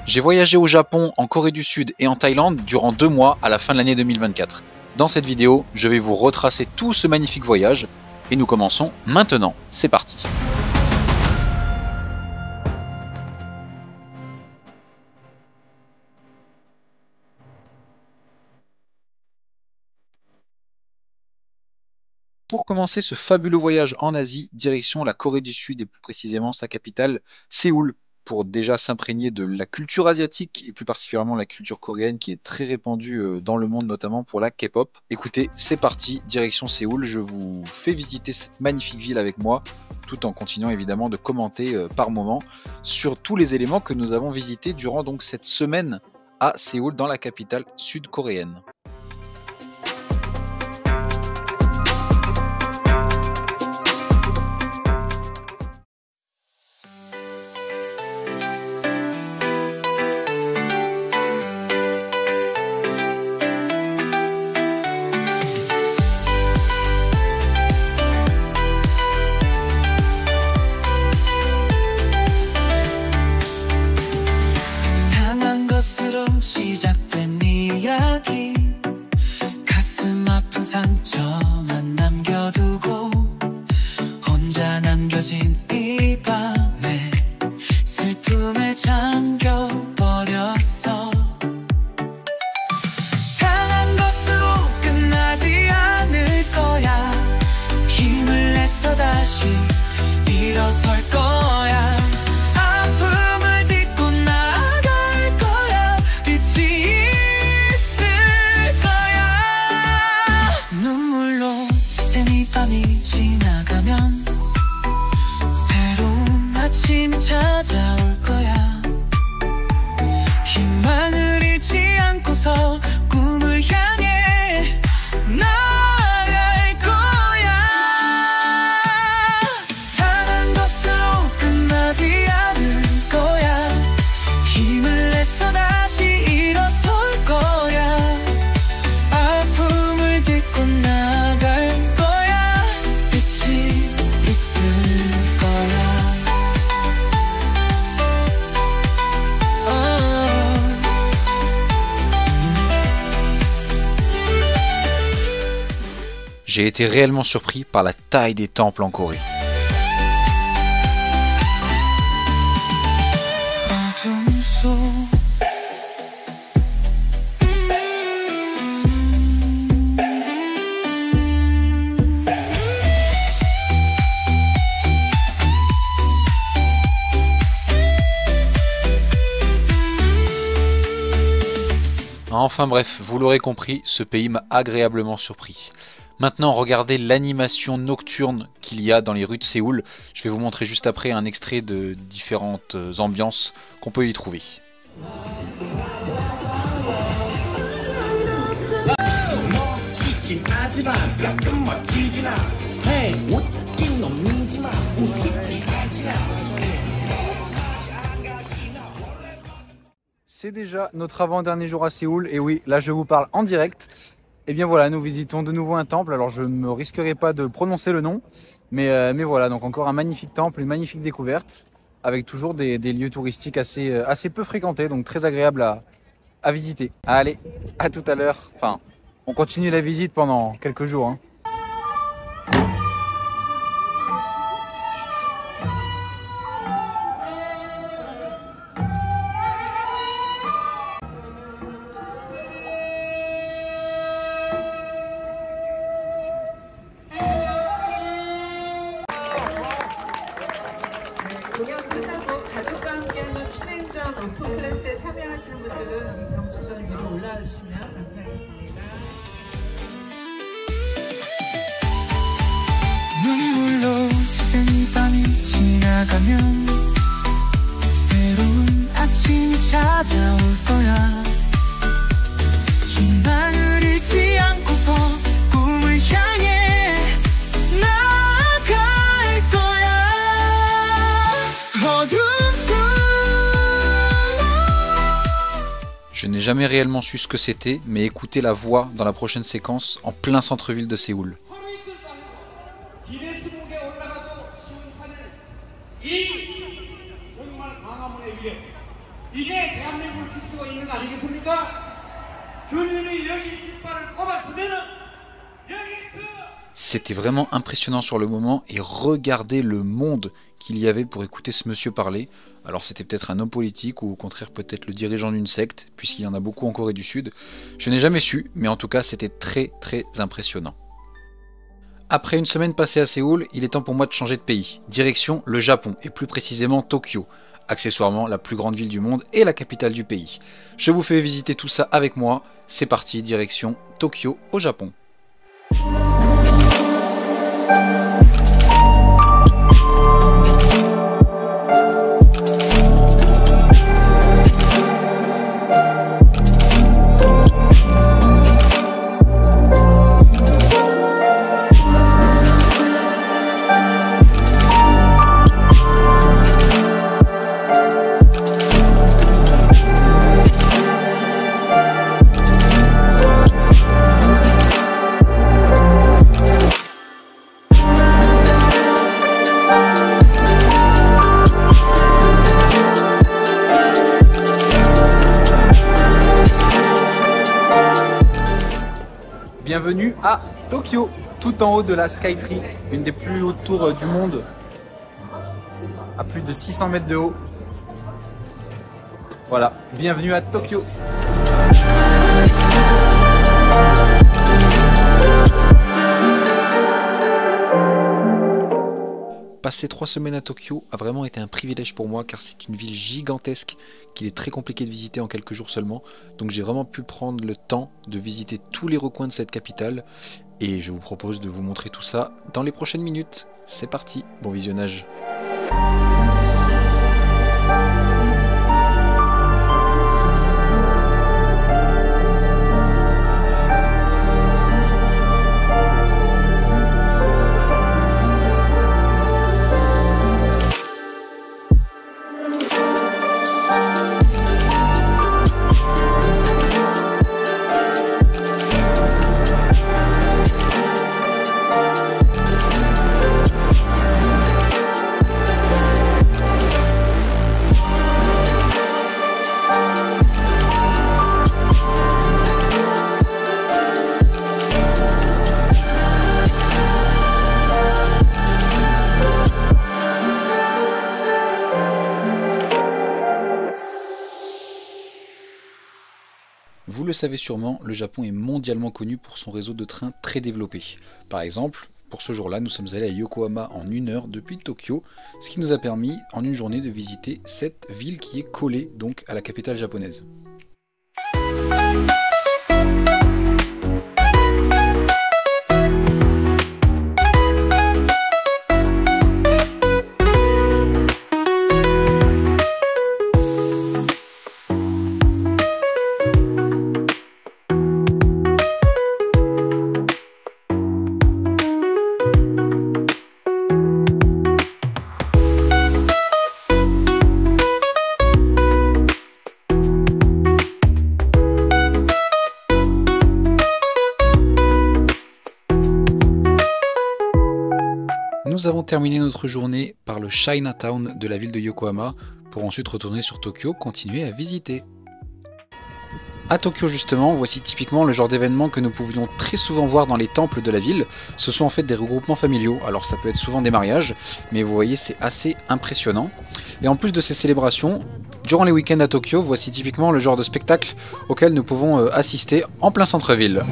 J'ai voyagé au Japon, en Corée du Sud et en Thaïlande durant 2 mois à la fin de l'année 2024. Dans cette vidéo, je vais vous retracer tout ce magnifique voyage et nous commençons maintenant. C'est parti. Pour commencer ce fabuleux voyage en Asie, direction la Corée du Sud et plus précisément sa capitale, Séoul, pour déjà s'imprégner de la culture asiatique et plus particulièrement la culture coréenne qui est très répandue dans le monde notamment pour la K-pop. Écoutez, c'est parti, direction Séoul, je vous fais visiter cette magnifique ville avec moi, tout en continuant évidemment de commenter par moment sur tous les éléments que nous avons visités durant donc cette semaine à Séoul dans la capitale sud-coréenne. 시작된 이야기 가슴 아픈 상처만 남겨두고 혼자 남겨진 이 밤에 슬픔에 잠겨버렸어 당한 것으로 끝나지 않을 거야 힘을 내서 다시 일어설 거야 밤이 지나가면 새로운 아침이 찾아올 거야 희망을 잃지 않고서 꿈을 향해 나아갈 거야 당한 것으로 끝나지 않을 거야 힘을 내서 다시 일어설 거야 아픔을 딛고 나갈 J'ai été réellement surpris par la taille des temples en Corée. Enfin bref, vous l'aurez compris, ce pays m'a agréablement surpris. Maintenant, regardez l'animation nocturne qu'il y a dans les rues de Séoul. Je vais vous montrer juste après un extrait de différentes ambiances qu'on peut y trouver. C'est déjà notre avant-dernier jour à Séoul, et oui, là je vous parle en direct. Et bien voilà, nous visitons de nouveau un temple, alors je ne me risquerai pas de prononcer le nom, mais voilà, donc encore un magnifique temple, une magnifique découverte, avec toujours des lieux touristiques assez peu fréquentés, donc très agréable à visiter. Allez, à tout à l'heure, enfin, on continue la visite pendant quelques jours, hein. 공연 끝나고 가족과 함께하는 춘행전 오픈 클래스에 참여하시는 분들은 경수전 위로 올라와 주시면 감사하겠습니다. 눈물로 지샌 이 밤이 지나가면 새로운 아침이 찾아올 거야 희망을 잃지 않고서 꿈을 향해 나아갈 거야 Je n'ai jamais réellement su ce que c'était, mais écoutez la voix dans la prochaine séquence en plein centre-ville de Séoul. 이게 대한민국을 지키고 있는 거 아니겠습니까? 주님이 여기 깃발을 꼽았으면은 여기 그 C'était vraiment impressionnant sur le moment et regardez le monde qu'il y avait pour écouter ce monsieur parler. Alors c'était peut-être un homme politique ou au contraire peut-être le dirigeant d'une secte, puisqu'il y en a beaucoup en Corée du Sud. Je n'ai jamais su, mais en tout cas c'était très très impressionnant. Après une semaine passée à Séoul, il est temps pour moi de changer de pays. Direction le Japon, et plus précisément Tokyo, accessoirement la plus grande ville du monde et la capitale du pays. Je vous fais visiter tout ça avec moi. C'est parti, direction Tokyo au Japon. Bienvenue à Tokyo, tout en haut de la Skytree, une des plus hautes tours du monde, à plus de 600 mètres de haut. Voilà, bienvenue à Tokyo. Passer 3 semaines à Tokyo a vraiment été un privilège pour moi car c'est une ville gigantesque qu'il est très compliqué de visiter en quelques jours seulement. Donc j'ai vraiment pu prendre le temps de visiter tous les recoins de cette capitale et je vous propose de vous montrer tout ça dans les prochaines minutes. C'est parti, bon visionnage. Vous le savez sûrement, le Japon est mondialement connu pour son réseau de trains très développé. Par exemple, pour ce jour-là, nous sommes allés à Yokohama en 1 heure depuis Tokyo, ce qui nous a permis en une journée de visiter cette ville qui est collée donc à la capitale japonaise. Nous avons terminé notre journée par le Chinatown de la ville de Yokohama pour ensuite retourner sur Tokyo, continuer à visiter. À Tokyo justement, voici typiquement le genre d'événement que nous pouvions très souvent voir dans les temples de la ville. Ce sont en fait des regroupements familiaux, alors ça peut être souvent des mariages, mais vous voyez c'est assez impressionnant. Et en plus de ces célébrations, durant les week-ends à Tokyo, voici typiquement le genre de spectacle auquel nous pouvons assister en plein centre-ville.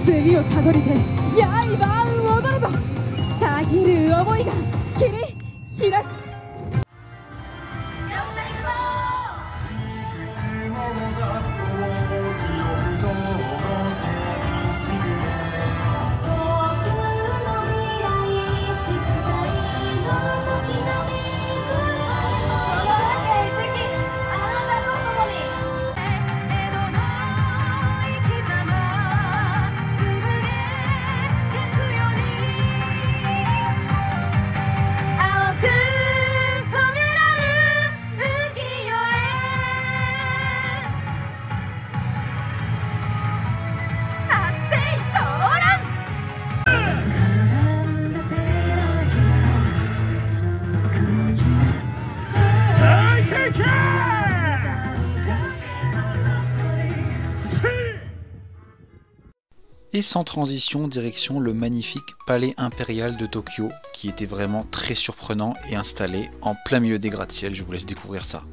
Et sans transition, direction le magnifique palais impérial de Tokyo, qui était vraiment très surprenant et installé en plein milieu des gratte-ciel. Je vous laisse découvrir ça.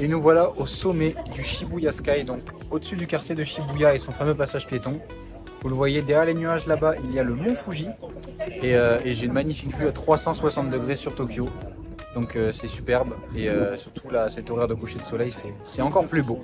Et nous voilà au sommet du Shibuya Sky, donc au-dessus du quartier de Shibuya et son fameux passage piéton. Vous le voyez derrière les nuages là-bas, il y a le mont Fuji et j'ai une magnifique vue à 360 degrés sur Tokyo. Donc c'est superbe et surtout là, cet horaire de coucher de soleil, c'est encore plus beau.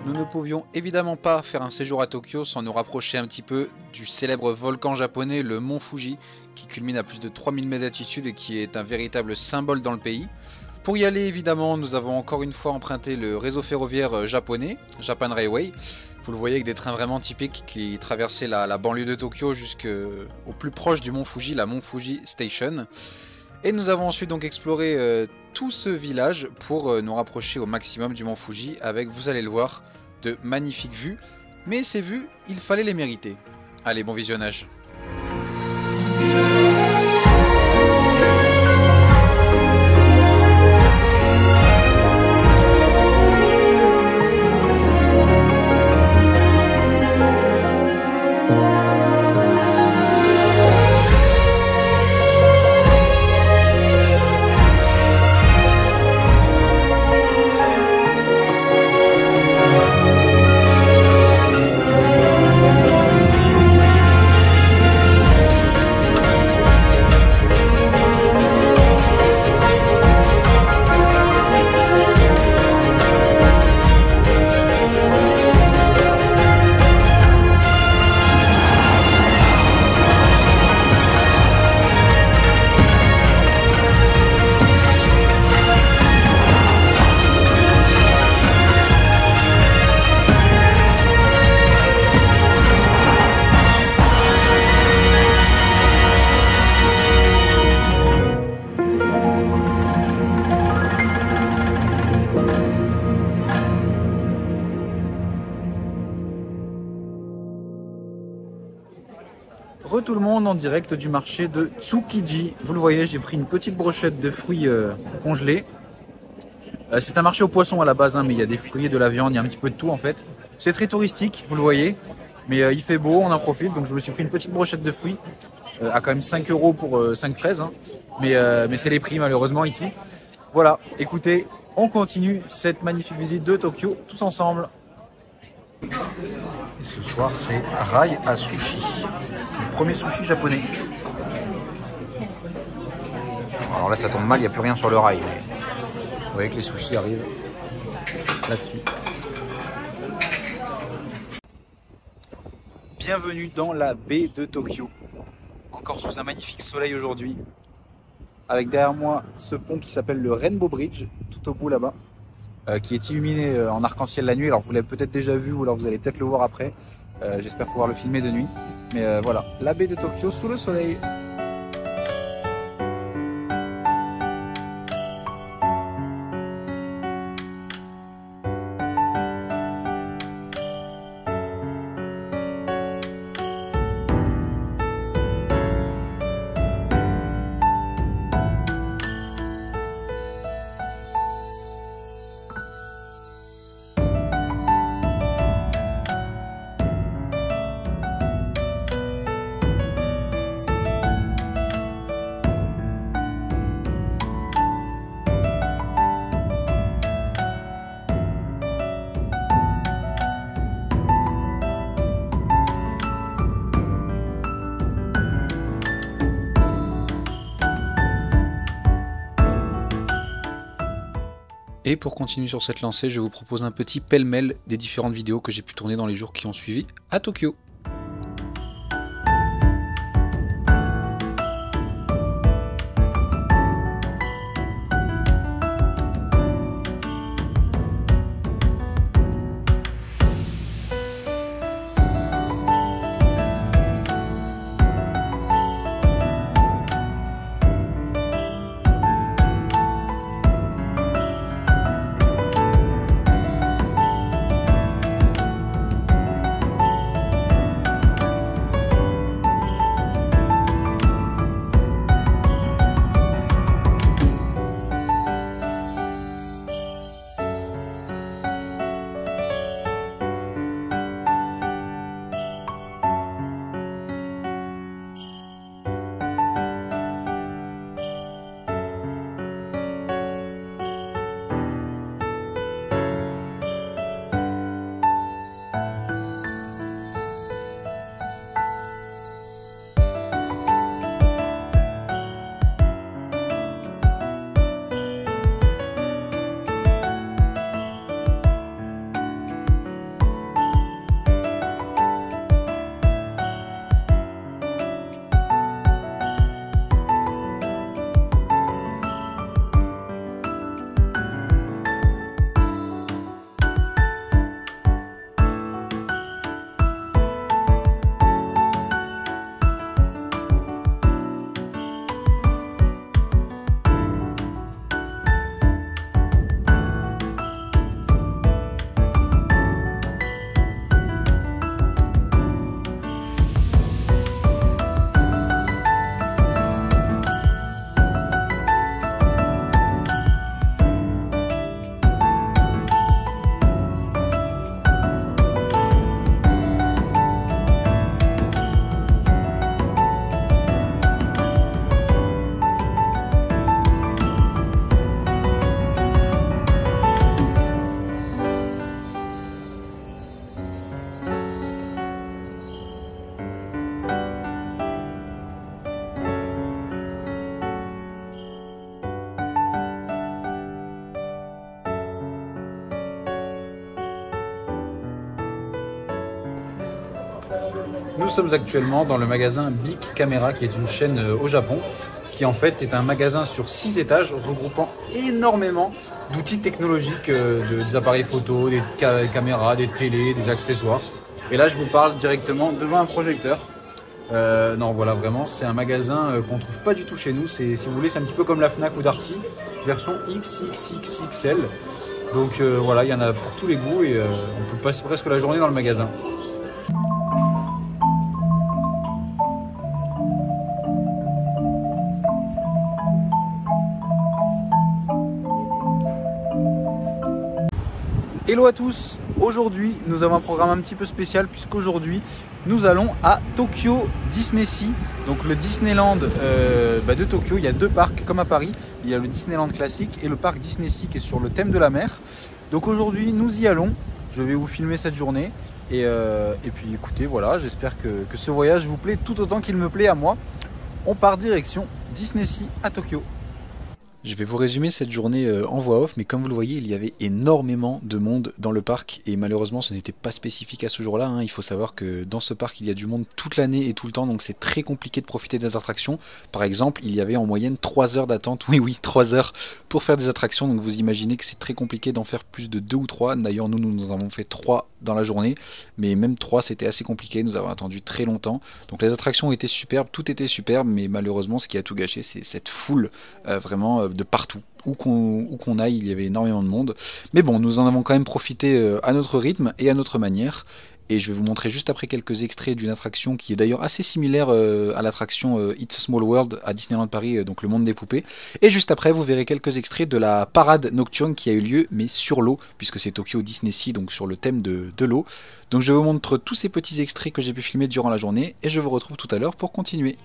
Nous ne pouvions évidemment pas faire un séjour à Tokyo sans nous rapprocher un petit peu du célèbre volcan japonais, le mont Fuji, qui culmine à plus de 3000 mètres d'altitude et qui est un véritable symbole dans le pays. Pour y aller, évidemment, nous avons encore une fois emprunté le réseau ferroviaire japonais, Japan Railway. Vous le voyez avec des trains vraiment typiques qui traversaient la banlieue de Tokyo jusqu'au plus proche du mont Fuji, la Mont Fuji Station. Et nous avons ensuite donc exploré tout ce village pour nous rapprocher au maximum du mont Fuji avec, vous allez le voir, de magnifiques vues. Mais ces vues, il fallait les mériter. Allez, bon visionnage. Tout le monde en direct du marché de Tsukiji. Vous le voyez, j'ai pris une petite brochette de fruits congelés. C'est un marché aux poissons à la base, hein, mais il y a des fruits et de la viande, il y a un petit peu de tout en fait. C'est très touristique, vous le voyez, mais il fait beau, on en profite. Donc je me suis pris une petite brochette de fruits à quand même 5 € pour 5 fraises. Hein. Mais c'est les prix malheureusement ici. Voilà, écoutez, on continue cette magnifique visite de Tokyo tous ensemble. Et ce soir, c'est Rai à Sushi. Le premier sushi japonais. Alors là, ça tombe mal, il n'y a plus rien sur le rail. Mais vous voyez que les sushis arrivent là-dessus. Bienvenue dans la baie de Tokyo. Encore sous un magnifique soleil aujourd'hui. Avec derrière moi ce pont qui s'appelle le Rainbow Bridge, tout au bout là-bas. Qui est illuminé en arc-en-ciel la nuit. Alors vous l'avez peut-être déjà vu ou alors vous allez peut-être le voir après. J'espère pouvoir le filmer de nuit. Mais voilà, la baie de Tokyo sous le soleil. Et pour continuer sur cette lancée, je vous propose un petit pêle-mêle des différentes vidéos que j'ai pu tourner dans les jours qui ont suivi à Tokyo. Nous sommes actuellement dans le magasin Bic Camera, qui est une chaîne au Japon, qui en fait est un magasin sur 6 étages regroupant énormément d'outils technologiques, des appareils photo, des caméras, des télés, des accessoires. Et là je vous parle directement devant un projecteur. Non voilà, vraiment c'est un magasin qu'on trouve pas du tout chez nous. Si vous voulez, c'est un petit peu comme la Fnac ou Darty, version XXXXL. Donc voilà, il y en a pour tous les goûts et on peut passer presque la journée dans le magasin. Hello à tous, aujourd'hui nous avons un programme un petit peu spécial puisqu'aujourd'hui nous allons à Tokyo Disney-Sea, donc le Disneyland de Tokyo. Il y a deux parcs comme à Paris, il y a le Disneyland classique et le parc Disney-Sea qui est sur le thème de la mer. Donc aujourd'hui nous y allons, je vais vous filmer cette journée et puis écoutez, voilà, j'espère que ce voyage vous plaît tout autant qu'il me plaît à moi. On part direction Disney-Sea à Tokyo. Je vais vous résumer cette journée en voix off, mais comme vous le voyez, il y avait énormément de monde dans le parc et malheureusement ce n'était pas spécifique à ce jour-là. Il faut savoir que dans ce parc il y a du monde toute l'année et tout le temps, donc c'est très compliqué de profiter des attractions. Par exemple, il y avait en moyenne 3 heures d'attente, oui 3 heures pour faire des attractions, donc vous imaginez que c'est très compliqué d'en faire plus de 2 ou 3. D'ailleurs nous en avons fait 3 dans la journée, mais même 3 c'était assez compliqué, nous avons attendu très longtemps. Donc les attractions étaient superbes, tout était superbe, mais malheureusement ce qui a tout gâché c'est cette foule vraiment de partout. Où qu'on aille, il y avait énormément de monde. Mais bon, nous en avons quand même profité à notre rythme et à notre manière. Et je vais vous montrer juste après quelques extraits d'une attraction qui est d'ailleurs assez similaire à l'attraction It's a Small World à Disneyland Paris, donc le monde des poupées. Et juste après, vous verrez quelques extraits de la parade nocturne qui a eu lieu, mais sur l'eau, puisque c'est Tokyo Disney Sea, donc sur le thème de l'eau. Donc je vous montre tous ces petits extraits que j'ai pu filmer durant la journée, et je vous retrouve tout à l'heure pour continuer.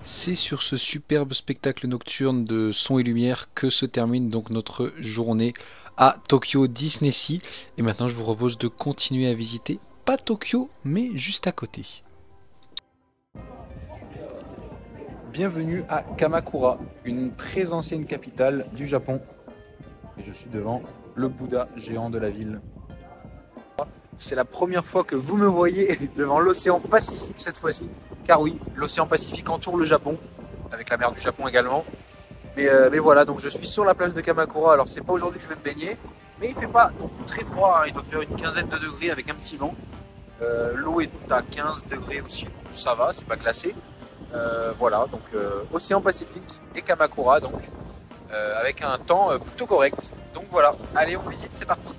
C'est sur ce superbe spectacle nocturne de son et lumière que se termine donc notre journée à Tokyo Disney-Sea. Et maintenant je vous propose de continuer à visiter, pas Tokyo, mais juste à côté. Bienvenue à Kamakura, une très ancienne capitale du Japon. Et je suis devant le Bouddha géant de la ville. C'est la première fois que vous me voyez devant l'océan Pacifique cette fois-ci. Car oui, l'océan Pacifique entoure le Japon, avec la mer du Japon également. Mais voilà, donc je suis sur la place de Kamakura. Alors c'est pas aujourd'hui que je vais me baigner, mais il fait pas donc très froid, hein. Il doit faire une quinzaine de degrés avec un petit vent. L'eau est à 15 degrés aussi, ça va, c'est pas glacé. Voilà, donc océan Pacifique et Kamakura, donc avec un temps plutôt correct. Donc voilà, allez on visite, c'est parti.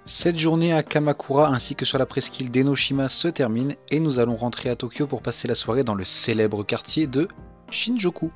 Cette journée à Kamakura ainsi que sur la presqu'île d'Enoshima se termine et nous allons rentrer à Tokyo pour passer la soirée dans le célèbre quartier de Shinjuku.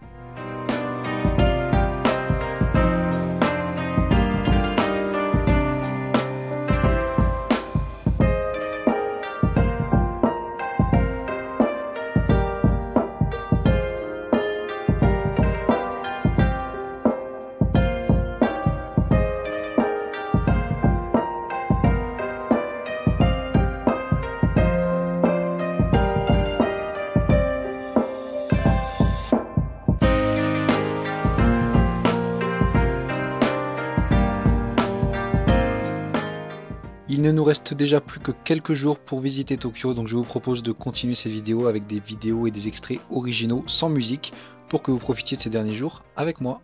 Il ne nous reste déjà plus que quelques jours pour visiter Tokyo, donc je vous propose de continuer cette vidéo avec des vidéos et des extraits originaux sans musique pour que vous profitiez de ces derniers jours avec moi.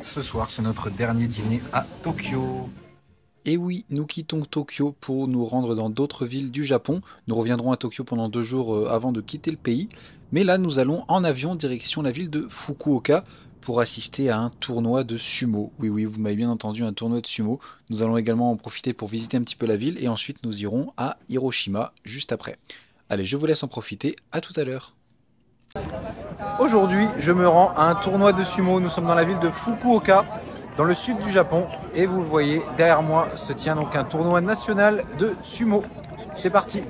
Ce soir, c'est notre dernier dîner à Tokyo. Et oui, nous quittons Tokyo pour nous rendre dans d'autres villes du Japon. Nous reviendrons à Tokyo pendant 2 jours avant de quitter le pays. Mais là, nous allons en avion direction la ville de Fukuoka pour assister à un tournoi de sumo. Oui, oui, vous m'avez bien entendu, un tournoi de sumo. Nous allons également en profiter pour visiter un petit peu la ville et ensuite nous irons à Hiroshima juste après. Allez, je vous laisse en profiter. À tout à l'heure. Aujourd'hui, je me rends à un tournoi de sumo. Nous sommes dans la ville de Fukuoka, dans le sud du Japon. Et vous le voyez, derrière moi se tient donc un tournoi national de sumo. C'est parti.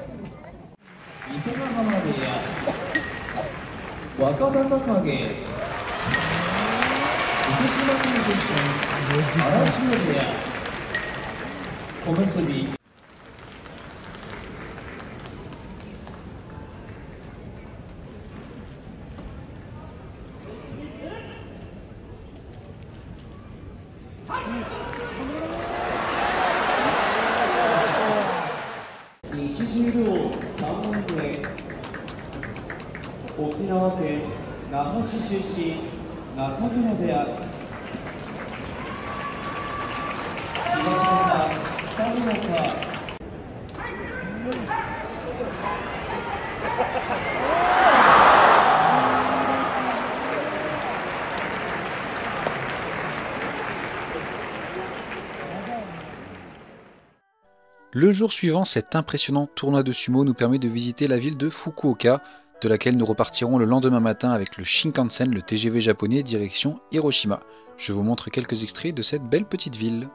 Le jour suivant, cet impressionnant tournoi de sumo nous permet de visiter la ville de Fukuoka, de laquelle nous repartirons le lendemain matin avec le Shinkansen, le TGV japonais, direction Hiroshima. Je vous montre quelques extraits de cette belle petite ville.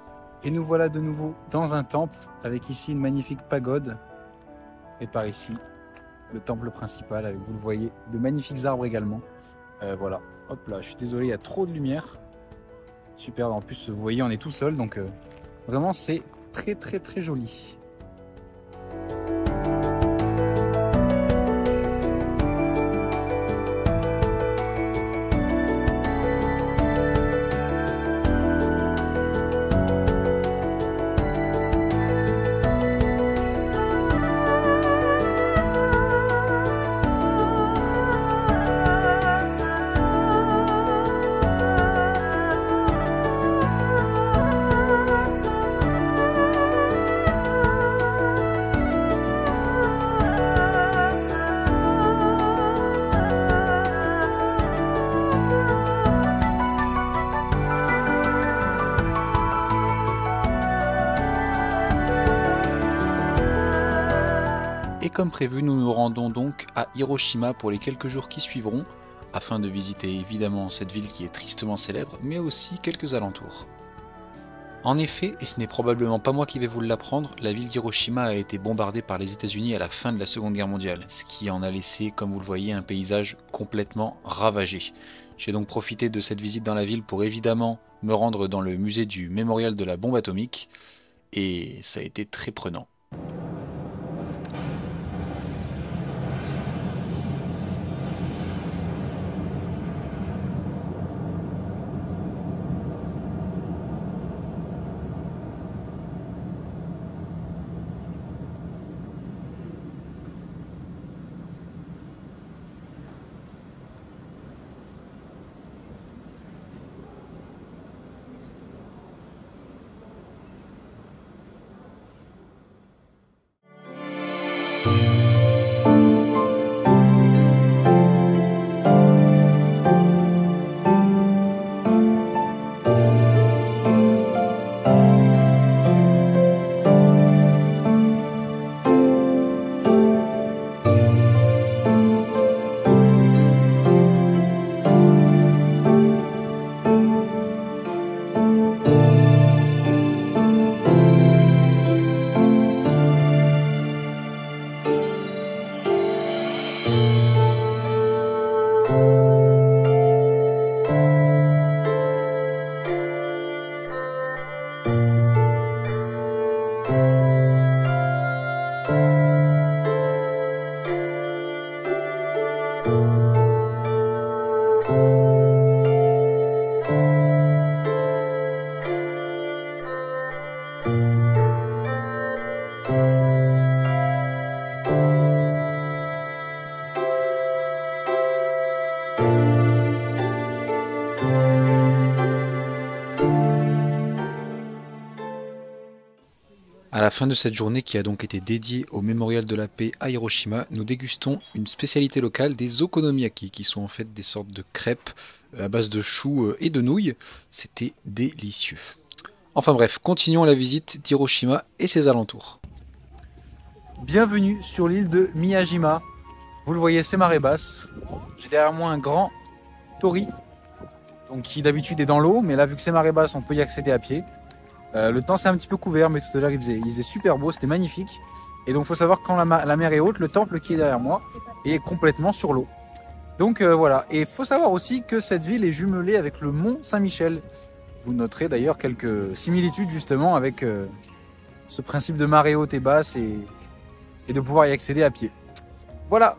Et nous voilà de nouveau dans un temple, avec ici une magnifique pagode. Et par ici, le temple principal, avec, vous le voyez, de magnifiques arbres également. Voilà, hop là, je suis désolé, il y a trop de lumière. Super, en plus, vous voyez, on est tout seul, donc vraiment, c'est très joli. Et comme prévu, nous nous rendons donc à Hiroshima pour les quelques jours qui suivront, afin de visiter évidemment cette ville qui est tristement célèbre, mais aussi quelques alentours. En effet, et ce n'est probablement pas moi qui vais vous l'apprendre, la ville d'Hiroshima a été bombardée par les États-Unis à la fin de la Seconde Guerre mondiale, ce qui en a laissé, comme vous le voyez, un paysage complètement ravagé. J'ai donc profité de cette visite dans la ville pour évidemment me rendre dans le musée du mémorial de la bombe atomique, et ça a été très prenant. À la fin de cette journée qui a donc été dédiée au mémorial de la paix à Hiroshima, nous dégustons une spécialité locale, des okonomiyaki, qui sont en fait des sortes de crêpes à base de choux et de nouilles. C'était délicieux. Enfin bref, continuons la visite d'Hiroshima et ses alentours. Bienvenue sur l'île de Miyajima. Vous le voyez, c'est marée basse. J'ai derrière moi un grand tori, donc qui d'habitude est dans l'eau, mais là vu que c'est marée basse, on peut y accéder à pied. Le temps c'est un petit peu couvert, mais tout à l'heure il faisait super beau, c'était magnifique. Et donc il faut savoir que quand la mer est haute, le temple qui est derrière moi est complètement sur l'eau. Donc voilà, et il faut savoir aussi que cette ville est jumelée avec le mont Saint-Michel. Vous noterez d'ailleurs quelques similitudes justement avec ce principe de marée haute et basse et de pouvoir y accéder à pied. Voilà.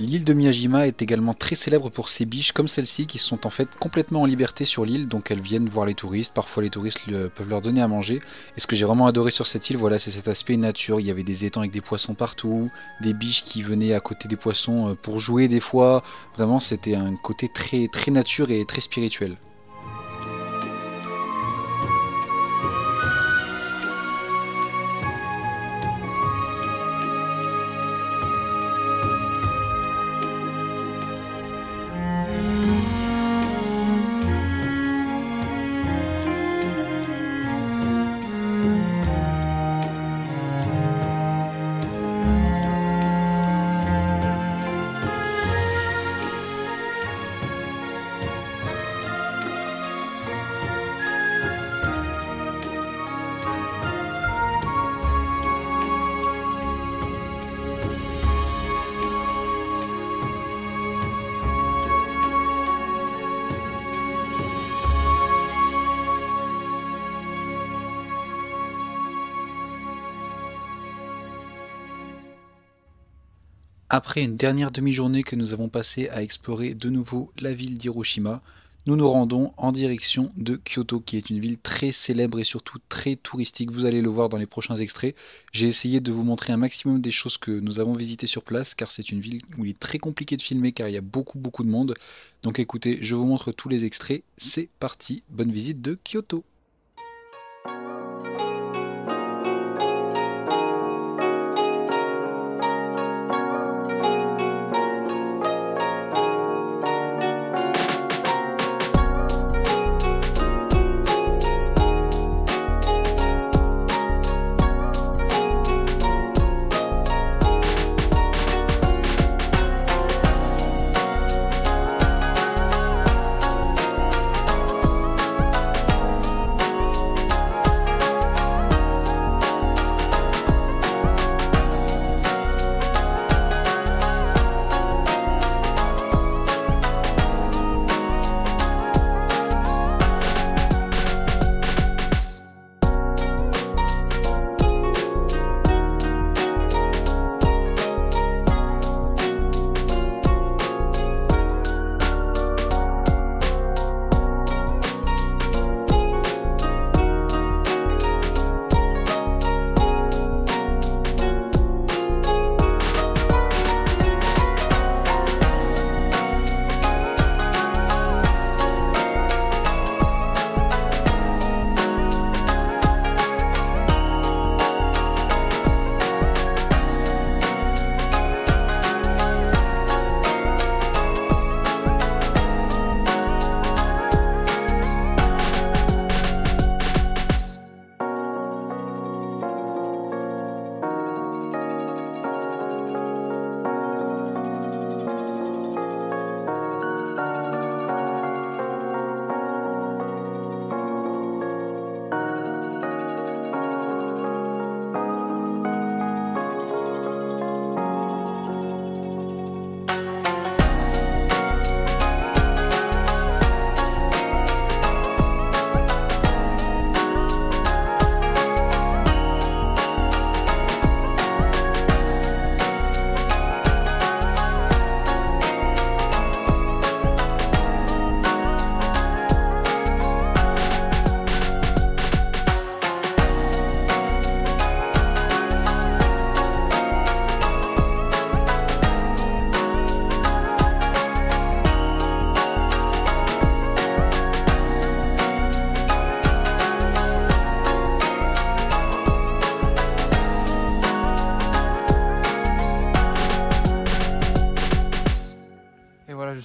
L'île de Miyajima est également très célèbre pour ses biches comme celle-ci qui sont en fait complètement en liberté sur l'île, donc elles viennent voir les touristes, parfois les touristes peuvent leur donner à manger. Et ce que j'ai vraiment adoré sur cette île, voilà, c'est cet aspect nature, il y avait des étangs avec des poissons partout, des biches qui venaient à côté des poissons pour jouer des fois, vraiment c'était un côté très, très nature et très spirituel. Après une dernière demi-journée que nous avons passée à explorer de nouveau la ville d'Hiroshima, nous nous rendons en direction de Kyoto, qui est une ville très célèbre et surtout très touristique. Vous allez le voir dans les prochains extraits. J'ai essayé de vous montrer un maximum des choses que nous avons visitées sur place, car c'est une ville où il est très compliqué de filmer, car il y a beaucoup de monde. Donc écoutez, je vous montre tous les extraits. C'est parti, bonne visite de Kyoto.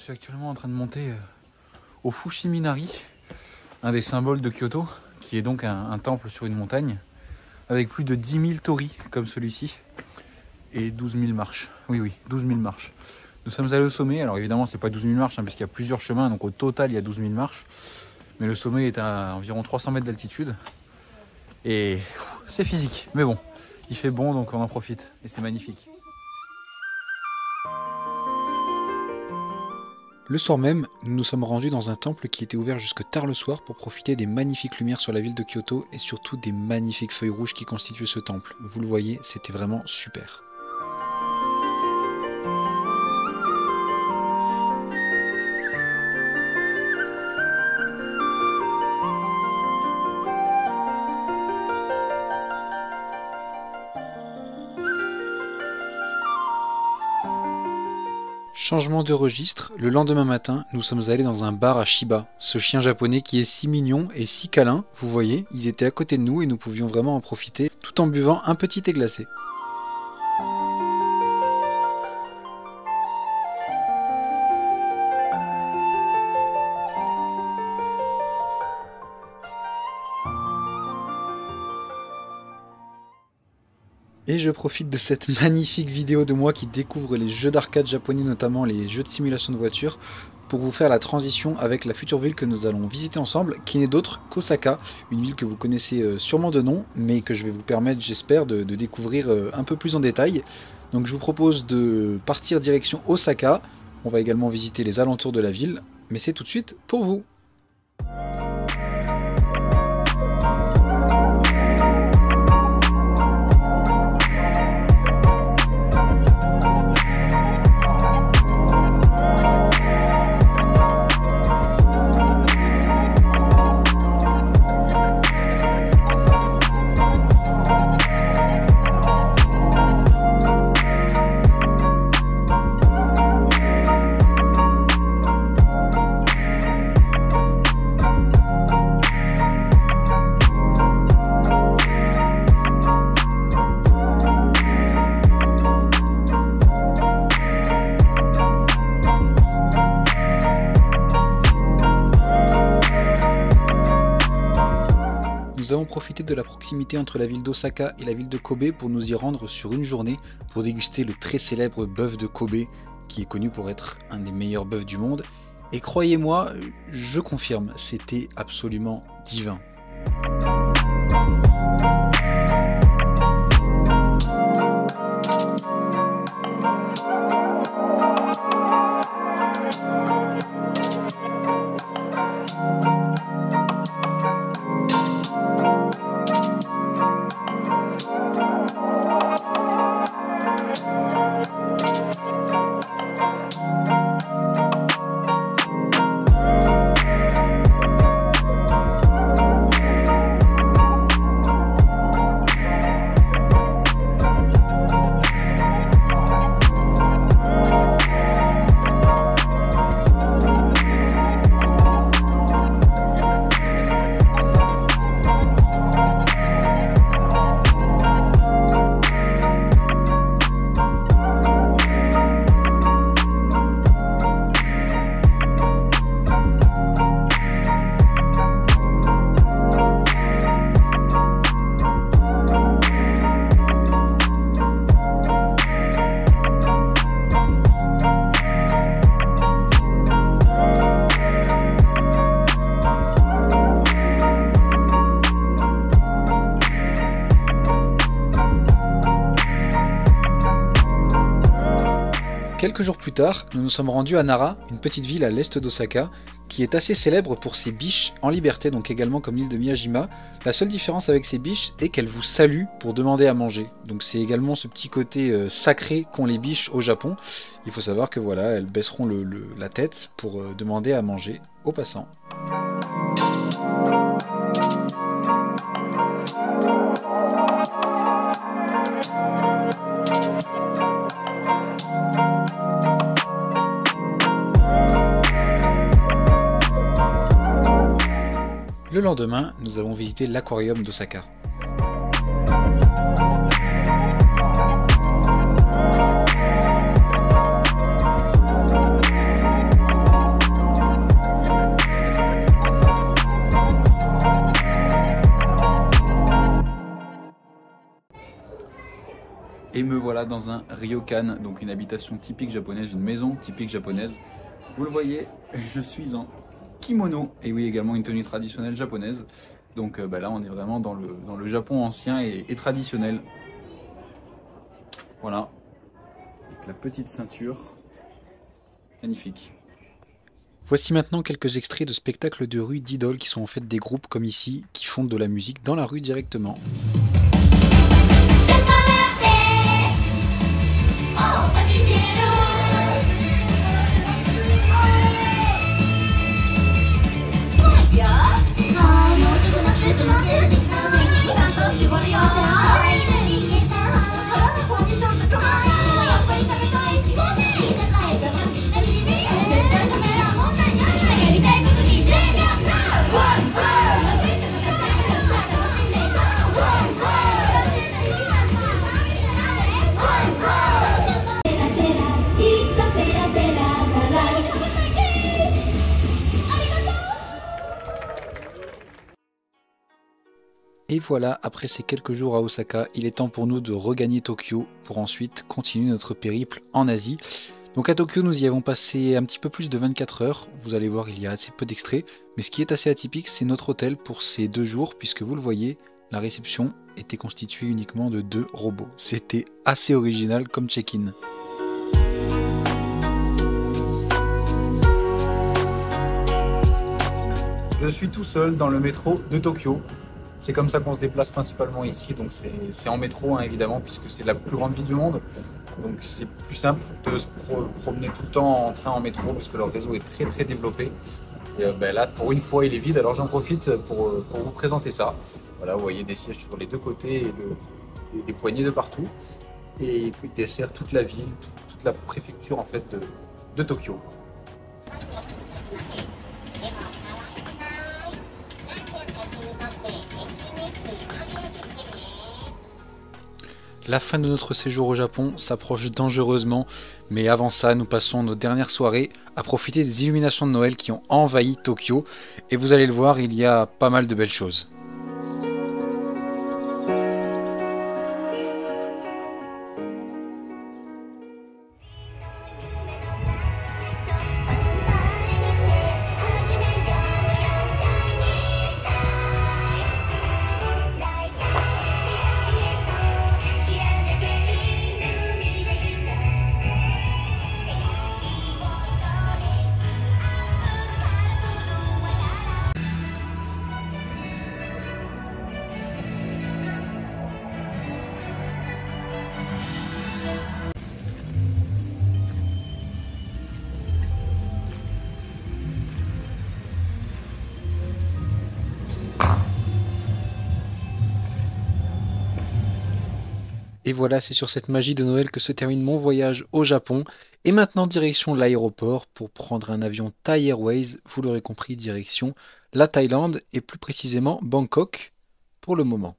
suis actuellement en train de monter au Fushiminari, un des symboles de Kyoto, qui est donc un temple sur une montagne, avec plus de 10 000 torii comme celui-ci, et 12 000 marches. Oui, oui, 12 000 marches. Nous sommes allés au sommet, alors évidemment c'est pas 12 000 marches, hein, puisqu'il y a plusieurs chemins, donc au total il y a 12 000 marches. Mais le sommet est à environ 300 mètres d'altitude, et c'est physique, mais bon, il fait bon donc on en profite, et c'est magnifique. Le soir même, nous nous sommes rendus dans un temple qui était ouvert jusque tard le soir pour profiter des magnifiques lumières sur la ville de Kyoto et surtout des magnifiques feuilles rouges qui constituaient ce temple. Vous le voyez, c'était vraiment super. Changement de registre, le lendemain matin, nous sommes allés dans un bar à Shiba, ce chien japonais qui est si mignon et si câlin, vous voyez, ils étaient à côté de nous et nous pouvions vraiment en profiter tout en buvant un petit thé glacé. Et je profite de cette magnifique vidéo de moi qui découvre les jeux d'arcade japonais, notamment les jeux de simulation de voiture, pour vous faire la transition avec la future ville que nous allons visiter ensemble, qui n'est d'autre qu'Osaka, une ville que vous connaissez sûrement de nom, mais que je vais vous permettre, j'espère, de découvrir un peu plus en détail. Donc je vous propose de partir direction Osaka, on va également visiter les alentours de la ville, mais c'est tout de suite pour vous. Nous avons profité de la proximité entre la ville d'Osaka et la ville de Kobe pour nous y rendre sur une journée pour déguster le très célèbre bœuf de Kobe, qui est connu pour être un des meilleurs bœufs du monde. Et croyez-moi, je confirme, c'était absolument divin. Quelques jours plus tard, nous nous sommes rendus à Nara, une petite ville à l'est d'Osaka, qui est assez célèbre pour ses biches en liberté, donc également comme l'île de Miyajima. La seule différence avec ces biches est qu'elles vous saluent pour demander à manger. Donc c'est également ce petit côté sacré qu'ont les biches au Japon. Il faut savoir que voilà, elles baisseront la tête pour demander à manger aux passants. Le lendemain, nous avons visité l'aquarium d'Osaka. Et me voilà dans un ryokan, donc une habitation typique japonaise, une maison typique japonaise. Vous le voyez, je suis en kimono, et oui, également une tenue traditionnelle japonaise. Donc là, on est vraiment dans le Japon ancien et traditionnel. Voilà, avec la petite ceinture, magnifique. Voici maintenant quelques extraits de spectacles de rue d'idoles qui sont en fait des groupes comme ici, qui font de la musique dans la rue directement. Et voilà, après ces quelques jours à Osaka, il est temps pour nous de regagner Tokyo pour ensuite continuer notre périple en Asie. Donc à Tokyo, nous y avons passé un petit peu plus de 24 heures. Vous allez voir, il y a assez peu d'extraits. Mais ce qui est assez atypique, c'est notre hôtel pour ces 2 jours, puisque vous le voyez, la réception était constituée uniquement de 2 robots. C'était assez original comme check-in. Je suis tout seul dans le métro de Tokyo. C'est comme ça qu'on se déplace principalement ici, donc c'est en métro hein, évidemment, puisque c'est la plus grande ville du monde. Donc c'est plus simple de se promener tout le temps en train, en métro, parce que leur réseau est très très développé. Et là, pour une fois, il est vide, alors j'en profite pour vous présenter ça. Voilà, vous voyez des sièges sur les 2 côtés et des poignées de partout. Et il dessert toute la ville, toute la préfecture en fait de Tokyo. La fin de notre séjour au Japon s'approche dangereusement, mais avant ça, nous passons nos dernières soirées à profiter des illuminations de Noël qui ont envahi Tokyo. Et vous allez le voir, il y a pas mal de belles choses. Et voilà, c'est sur cette magie de Noël que se termine mon voyage au Japon. Et maintenant, direction l'aéroport pour prendre un avion Thai Airways, vous l'aurez compris, direction la Thaïlande et plus précisément Bangkok pour le moment.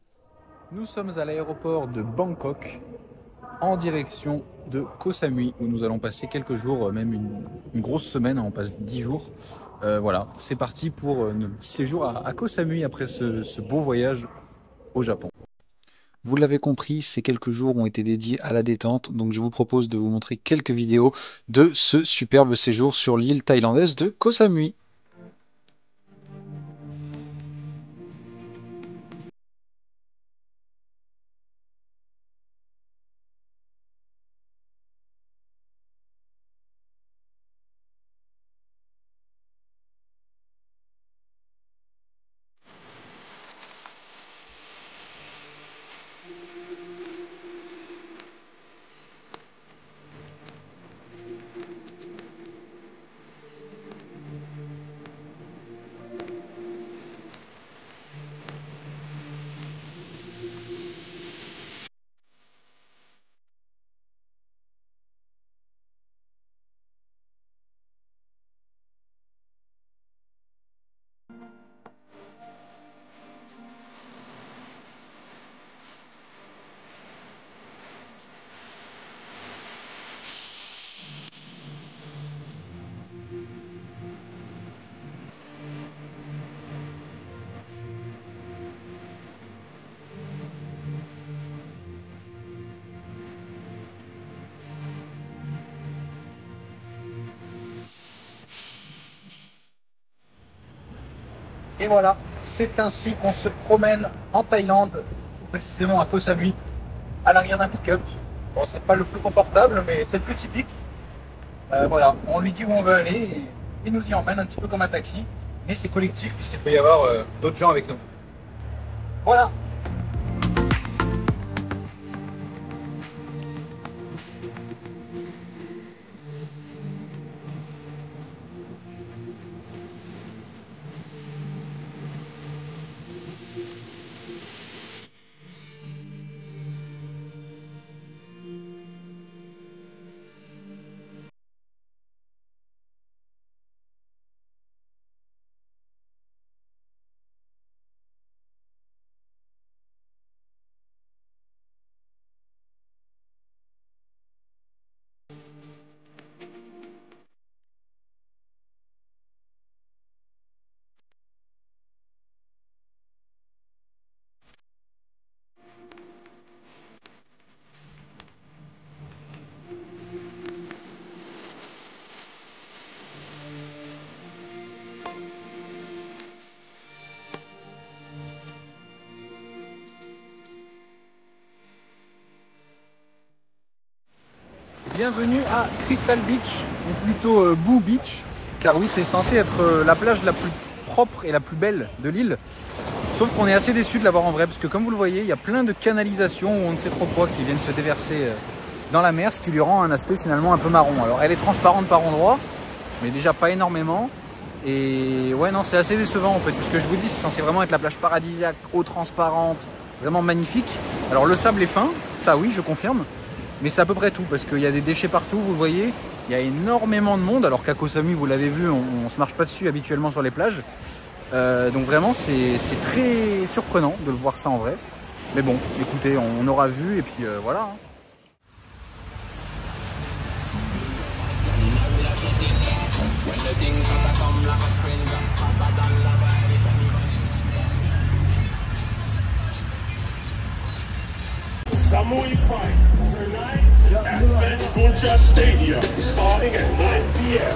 Nous sommes à l'aéroport de Bangkok en direction de Koh Samui où nous allons passer quelques jours, même une grosse semaine, on passe 10 jours. Voilà, c'est parti pour notre petit séjour à Koh Samui après ce beau voyage au Japon. Vous l'avez compris, ces quelques jours ont été dédiés à la détente, donc je vous propose de vous montrer quelques vidéos de ce superbe séjour sur l'île thaïlandaise de Koh Samui. Et voilà, c'est ainsi qu'on se promène en Thaïlande, plus précisément à Koh Samui, à l'arrière d'un pick-up. Bon, c'est pas le plus confortable, mais c'est le plus typique. Voilà, on lui dit où on veut aller et il nous y emmène un petit peu comme un taxi, mais c'est collectif puisqu'il peut y avoir d'autres gens avec nous. Voilà. Bienvenue à Crystal Beach, ou plutôt Boo Beach, car oui, c'est censé être la plage la plus propre et la plus belle de l'île. Sauf qu'on est assez déçu de l'avoir en vrai, parce que comme vous le voyez, il y a plein de canalisations ou on ne sait trop quoi qui viennent se déverser dans la mer, ce qui lui rend un aspect finalement un peu marron. Alors elle est transparente par endroits, mais déjà pas énormément. Et ouais, non, c'est assez décevant en fait, puisque je vous dis, c'est censé vraiment être la plage paradisiaque, eau transparente, vraiment magnifique. Alors le sable est fin, ça oui, je confirme. Mais c'est à peu près tout, parce qu'il y a des déchets partout, vous le voyez. Il y a énormément de monde, alors qu'à Koh Samui, vous l'avez vu, on ne se marche pas dessus habituellement sur les plages. Donc vraiment, c'est très surprenant de le voir ça en vrai. Mais bon, écoutez, on aura vu, et puis voilà. Hein. Samui fight tonight at Bench Stadium, starting at 9 p.m.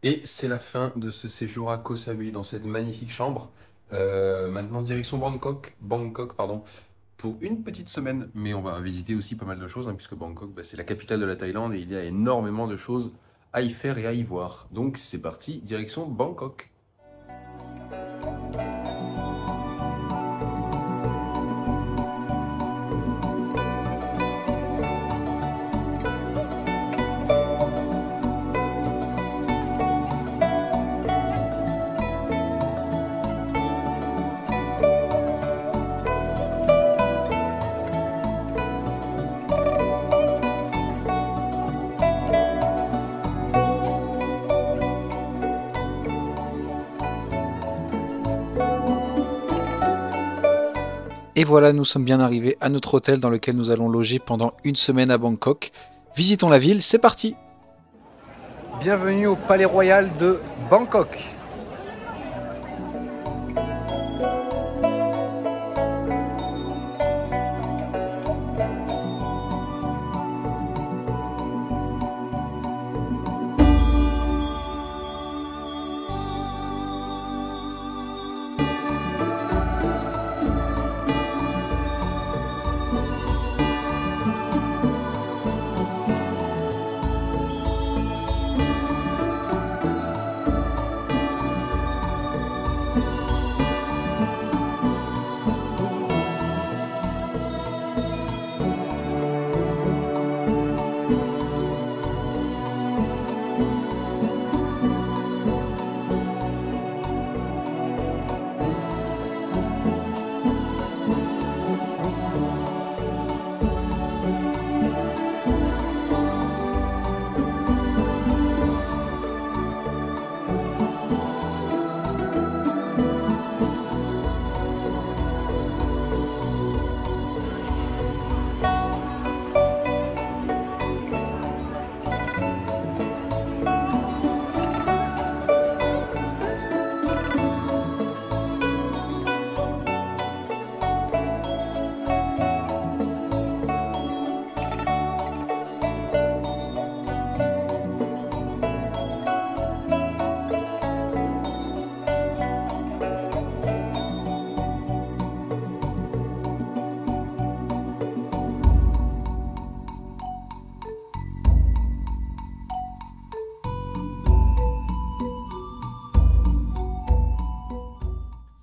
Et c'est la fin de ce séjour à Koh Samui dans cette magnifique chambre. Maintenant direction Bangkok, pardon, pour une petite semaine. Mais on va visiter aussi pas mal de choses, hein, puisque Bangkok, bah, c'est la capitale de la Thaïlande et il y a énormément de choses à y faire et à y voir. Donc c'est parti, direction Bangkok. Et voilà, nous sommes bien arrivés à notre hôtel dans lequel nous allons loger pendant une semaine à Bangkok. Visitons la ville, c'est parti! Bienvenue au Palais Royal de Bangkok.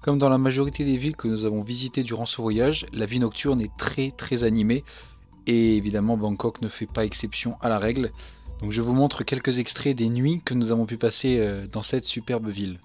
Comme dans la majorité des villes que nous avons visitées durant ce voyage, la vie nocturne est très animée et évidemment Bangkok ne fait pas exception à la règle. Donc je vous montre quelques extraits des nuits que nous avons pu passer dans cette superbe ville.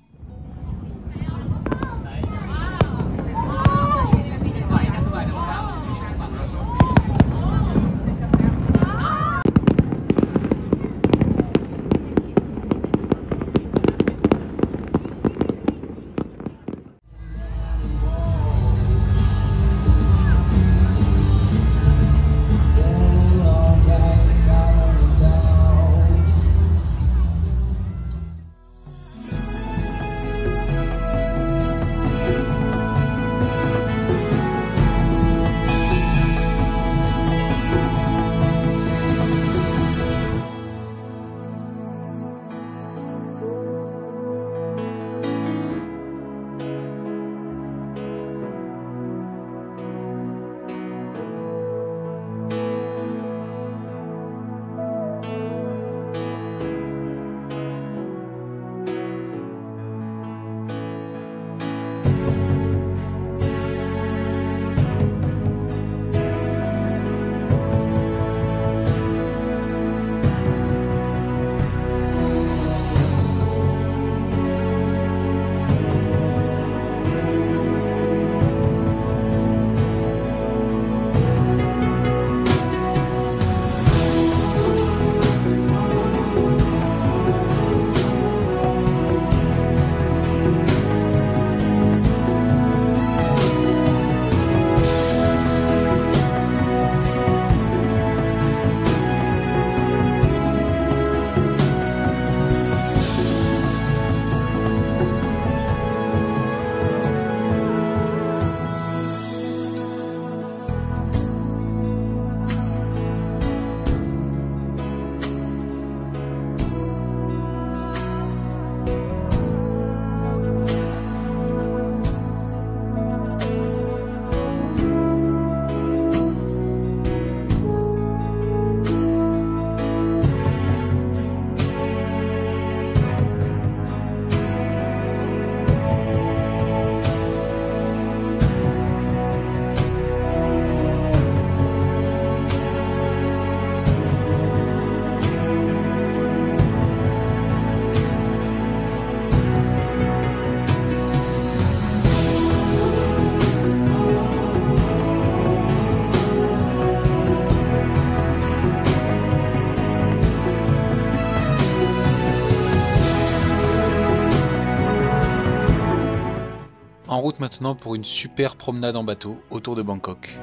En route maintenant pour une super promenade en bateau autour de Bangkok.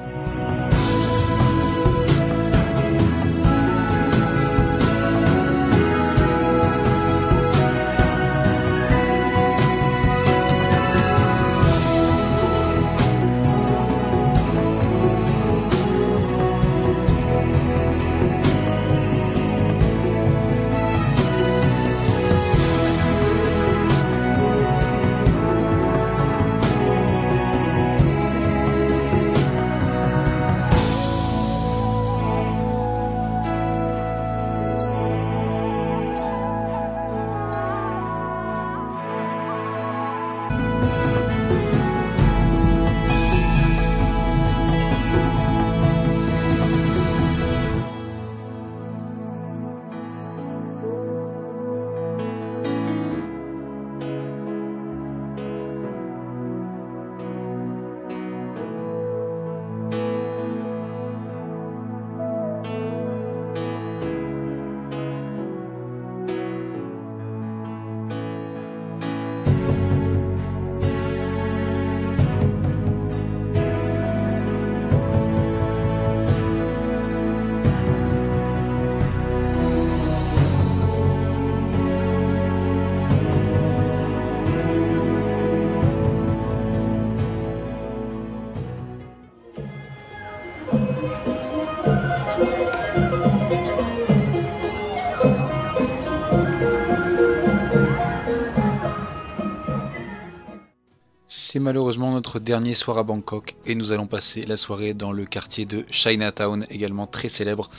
C'est malheureusement notre dernier soir à Bangkok et nous allons passer la soirée dans le quartier de Chinatown, également très célèbre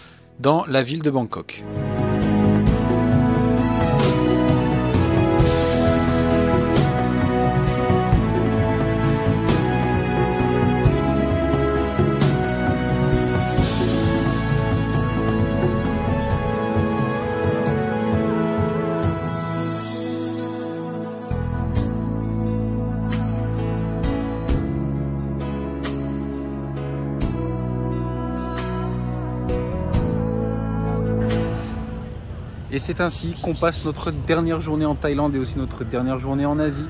dans la ville de Bangkok. Et c'est ainsi qu'on passe notre dernière journée en Thaïlande et aussi notre dernière journée en Asie.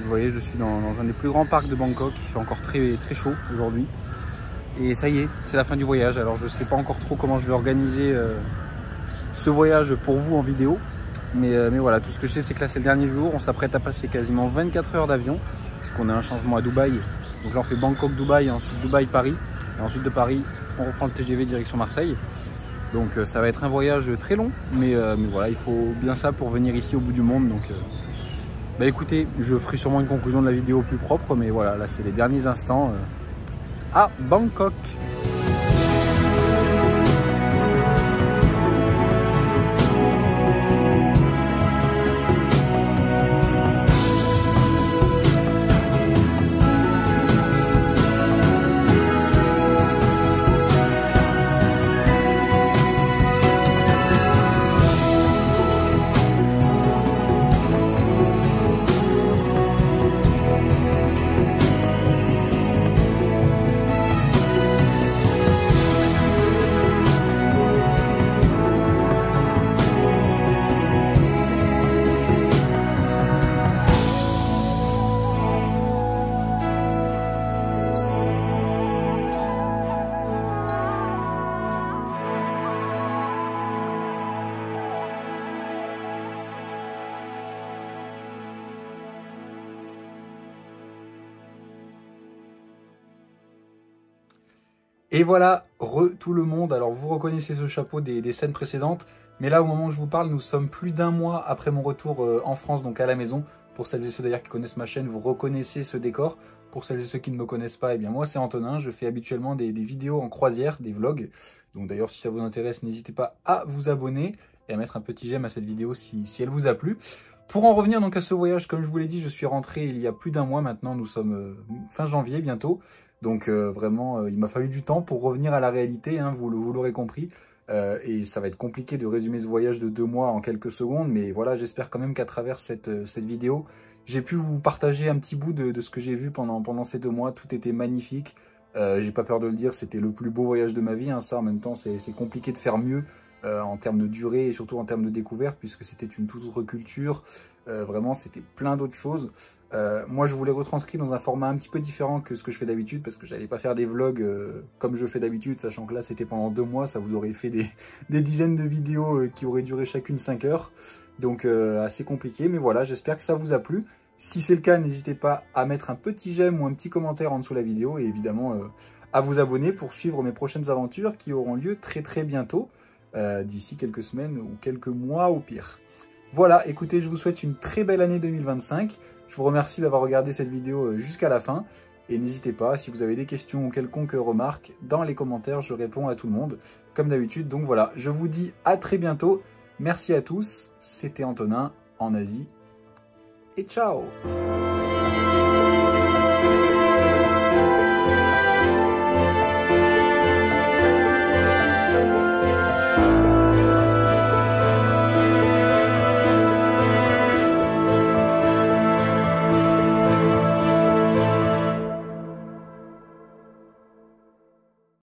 Vous voyez, je suis dans un des plus grands parcs de Bangkok. Il fait encore très chaud aujourd'hui. Et ça y est, c'est la fin du voyage. Alors je ne sais pas encore trop comment je vais organiser ce voyage pour vous en vidéo. Mais voilà, tout ce que je sais, c'est que là c'est le dernier jour. On s'apprête à passer quasiment 24 heures d'avion, puisqu'on a un changement à Dubaï. Donc là on fait Bangkok-Dubaï, ensuite Dubaï-Paris. Et ensuite de Paris, on reprend le TGV direction Marseille. Donc ça va être un voyage très long, mais voilà, il faut bien ça pour venir ici au bout du monde. Donc bah écoutez, je ferai sûrement une conclusion de la vidéo plus propre, mais voilà, là c'est les derniers instants à Bangkok. Et voilà, tout le monde. Alors vous reconnaissez ce chapeau des scènes précédentes, mais là au moment où je vous parle, nous sommes plus d'un mois après mon retour en France, donc à la maison. Pour celles et ceux d'ailleurs qui connaissent ma chaîne, vous reconnaissez ce décor. Pour celles et ceux qui ne me connaissent pas, eh bien moi c'est Antonin, je fais habituellement des vidéos en croisière, des vlogs. Donc d'ailleurs si ça vous intéresse, n'hésitez pas à vous abonner et à mettre un petit j'aime à cette vidéo si elle vous a plu. Pour en revenir donc à ce voyage, comme je vous l'ai dit, je suis rentré il y a plus d'un mois maintenant, nous sommes fin janvier bientôt. Donc vraiment, il m'a fallu du temps pour revenir à la réalité, hein, vous l'aurez compris. Et ça va être compliqué de résumer ce voyage de 2 mois en quelques secondes. Mais voilà, j'espère quand même qu'à travers cette vidéo, j'ai pu vous partager un petit bout de ce que j'ai vu pendant ces 2 mois. Tout était magnifique. J'ai pas peur de le dire, c'était le plus beau voyage de ma vie. Hein. Ça, en même temps, c'est compliqué de faire mieux en termes de durée et surtout en termes de découverte, puisque c'était une toute autre culture. Vraiment, c'était plein d'autres choses. Moi, je voulais retranscrire dans un format un petit peu différent que ce que je fais d'habitude, parce que j'allais pas faire des vlogs comme je fais d'habitude, sachant que là, c'était pendant 2 mois, ça vous aurait fait des dizaines de vidéos qui auraient duré chacune 5 heures. Donc, assez compliqué, mais voilà, j'espère que ça vous a plu. Si c'est le cas, n'hésitez pas à mettre un petit j'aime ou un petit commentaire en dessous de la vidéo, et évidemment, à vous abonner pour suivre mes prochaines aventures qui auront lieu très très bientôt, d'ici quelques semaines ou quelques mois au pire. Voilà, écoutez, je vous souhaite une très belle année 2025. Je vous remercie d'avoir regardé cette vidéo jusqu'à la fin. Et n'hésitez pas, si vous avez des questions ou quelconque remarque, dans les commentaires, je réponds à tout le monde, comme d'habitude. Donc voilà, je vous dis à très bientôt. Merci à tous, c'était Antonin en Asie. Et ciao!